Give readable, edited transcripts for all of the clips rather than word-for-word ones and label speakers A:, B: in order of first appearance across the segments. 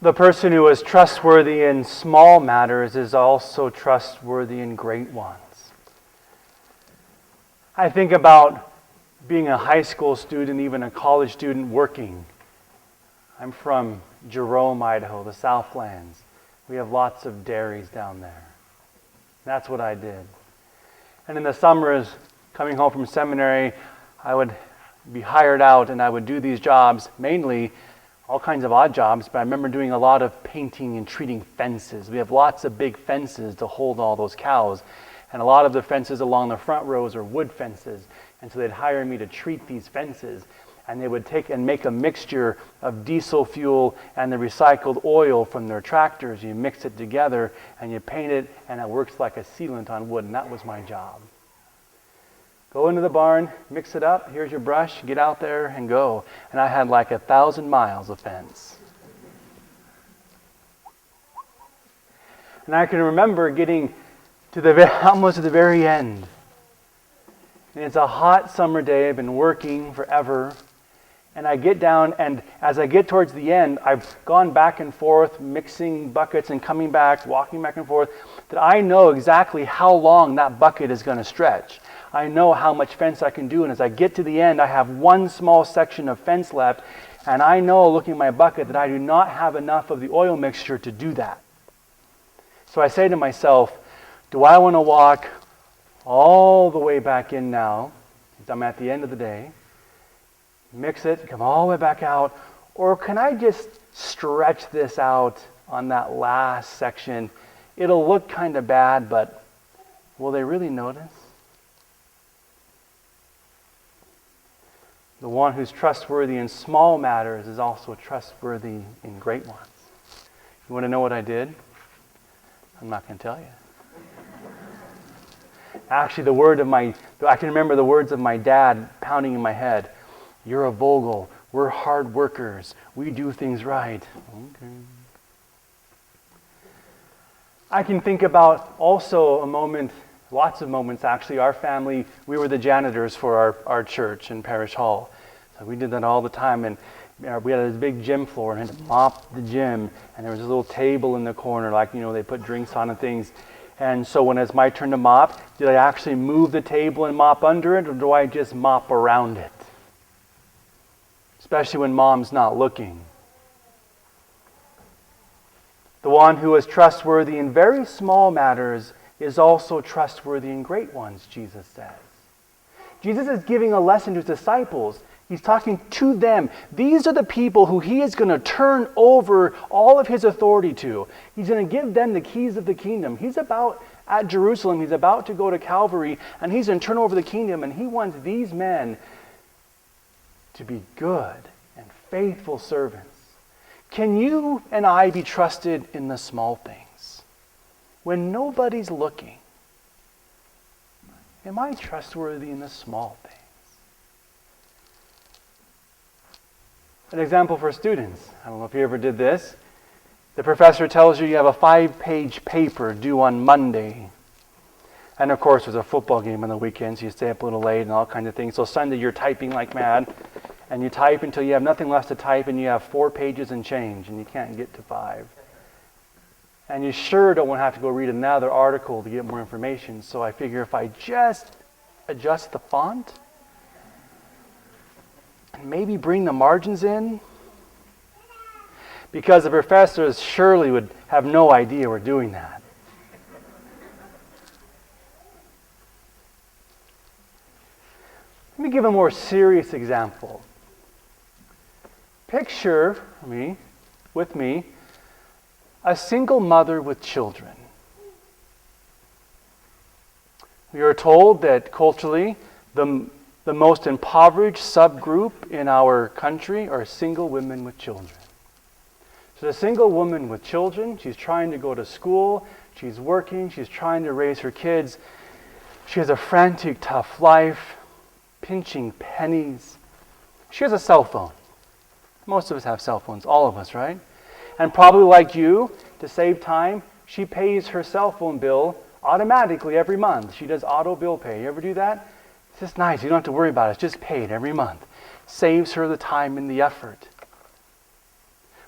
A: The person who is trustworthy in small matters is also trustworthy in great ones. I think about being a high school student, even a college student working. I'm from Jerome, Idaho, the Southlands. We have lots of dairies down there. That's what I did. And in the summers, coming home from seminary, I would be hired out and I would do these jobs, mainly all kinds of odd jobs, but I remember doing a lot of painting and treating fences. We have lots of big fences to hold all those cows. And a lot of the fences along the front rows are wood fences. And so they'd hire me to treat these fences. And they would take and make a mixture of diesel fuel and the recycled oil from their tractors. You mix it together and you paint it, and it works like a sealant on wood. And that was my job. Go into the barn, mix it up, here's your brush, get out there and go. And I had like 1,000 miles of fence. And I can remember getting to almost to the very end. And it's a hot summer day, I've been working forever. And I get down, and as I get towards the end, I've gone back and forth, mixing buckets and coming back, walking back and forth, that I know exactly how long that bucket is going to stretch. I know how much fence I can do, and as I get to the end, I have one small section of fence left, and I know, looking at my bucket, that I do not have enough of the oil mixture to do that. So I say to myself, do I want to walk all the way back in now, since I'm at the end of the day, mix it, come all the way back out, or can I just stretch this out on that last section? It'll look kind of bad, but will they really notice? The one who's trustworthy in small matters is also trustworthy in great ones. You want to know what I did? I'm not going to tell you. Actually, I can remember the words of my dad pounding in my head. You're a Vogel. We're hard workers. We do things right. Okay. I can think about also a moment, lots of moments actually. Our family, we were the janitors for our church and parish hall. So we did that all the time. And we had this big gym floor and had to mop the gym. And there was a little table in the corner, like, they put drinks on and things. And so when it's my turn to mop, did I actually move the table and mop under it, or do I just mop around it? Especially when mom's not looking. The one who is trustworthy in very small matters is also trustworthy in great ones, Jesus says. Jesus is giving a lesson to his disciples. He's talking to them. These are the people who he is going to turn over all of his authority to. He's going to give them the keys of the kingdom. He's at Jerusalem. He's about to go to Calvary, and he's going to turn over the kingdom, and he wants these men to be good and faithful servants. Can you and I be trusted in the small things? When nobody's looking, am I trustworthy in the small things? An example for students. I don't know if you ever did this. The professor tells you have a 5-page paper due on Monday. And of course, there's a football game on the weekend, so you stay up a little late and all kinds of things. So Sunday, you're typing like mad. And you type until you have nothing left to type, and you have 4 pages and change, and you can't get to 5. And you sure don't want to have to go read another article to get more information. So I figure if I just adjust the font, and maybe bring the margins in, because the professors surely would have no idea we're doing that. Let me give a more serious example. Picture with me, a single mother with children. We are told that culturally, the most impoverished subgroup in our country are single women with children. So the single woman with children, she's trying to go to school, she's working, she's trying to raise her kids. She has a frantic, tough life, pinching pennies. She has a cell phone. Most of us have cell phones, all of us, right? And probably like you, to save time, she pays her cell phone bill automatically every month. She does auto bill pay. You ever do that? It's just nice. You don't have to worry about it. It's just paid every month. Saves her the time and the effort.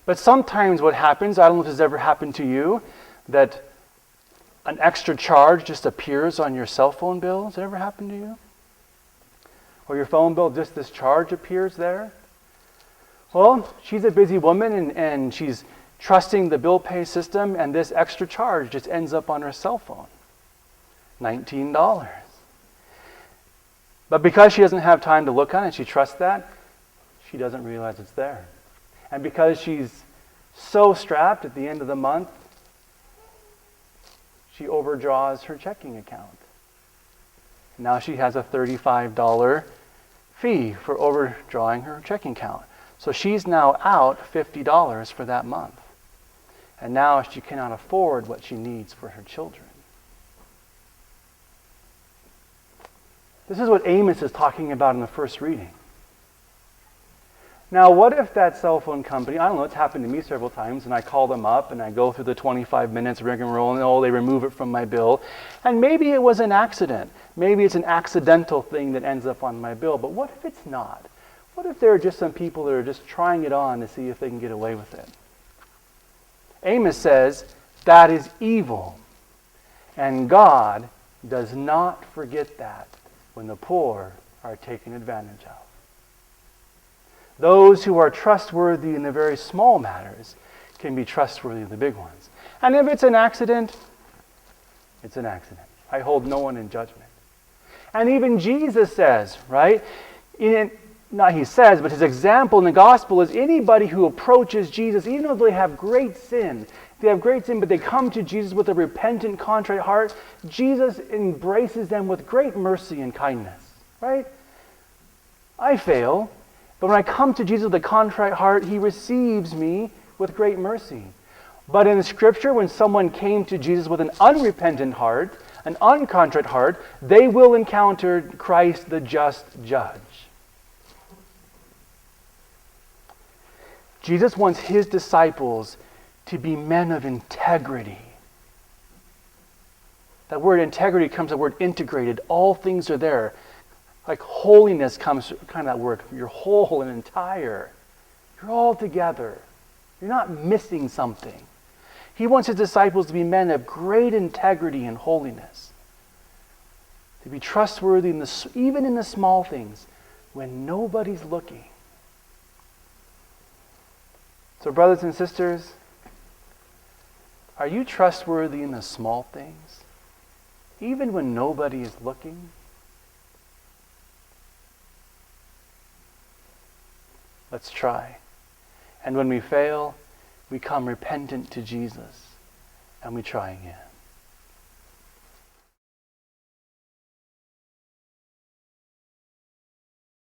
A: But sometimes what happens, I don't know if this has ever happened to you, that an extra charge just appears on your cell phone bill. Has it ever happened to you? Or your phone bill, just this charge appears there? Well, she's a busy woman and she's trusting the bill pay system, and this extra charge just ends up on her cell phone. $19. But because she doesn't have time to look on it, she trusts that, she doesn't realize it's there. And because she's so strapped at the end of the month, she overdraws her checking account. Now she has a $35 fee for overdrawing her checking account. So she's now out $50 for that month. And now she cannot afford what she needs for her children. This is what Amos is talking about in the first reading. Now, what if that cell phone company, I don't know, it's happened to me several times, and I call them up and I go through the 25 minutes rigmarole, and they remove it from my bill. And maybe it was an accident. Maybe it's an accidental thing that ends up on my bill. But what if it's not? What if there are just some people that are just trying it on to see if they can get away with it? Amos says that is evil. And God does not forget that when the poor are taken advantage of. Those who are trustworthy in the very small matters can be trustworthy in the big ones. And if it's an accident, it's an accident. I hold no one in judgment. And even Jesus says, right? Not he says, but his example in the gospel is anybody who approaches Jesus, even though they have great sin, but they come to Jesus with a repentant, contrite heart, Jesus embraces them with great mercy and kindness, right? I fail, but when I come to Jesus with a contrite heart, he receives me with great mercy. But in Scripture, when someone came to Jesus with an unrepentant heart, an uncontrite heart, they will encounter Christ the just judge. Jesus wants his disciples to be men of integrity. That word integrity comes from the word integrated. All things are there. Like holiness comes from kind of that word. You're whole and entire. You're all together. You're not missing something. He wants his disciples to be men of great integrity and holiness. To be trustworthy even in the small things when nobody's looking. So brothers and sisters, are you trustworthy in the small things? Even when nobody is looking? Let's try. And when we fail, we come repentant to Jesus and we try again.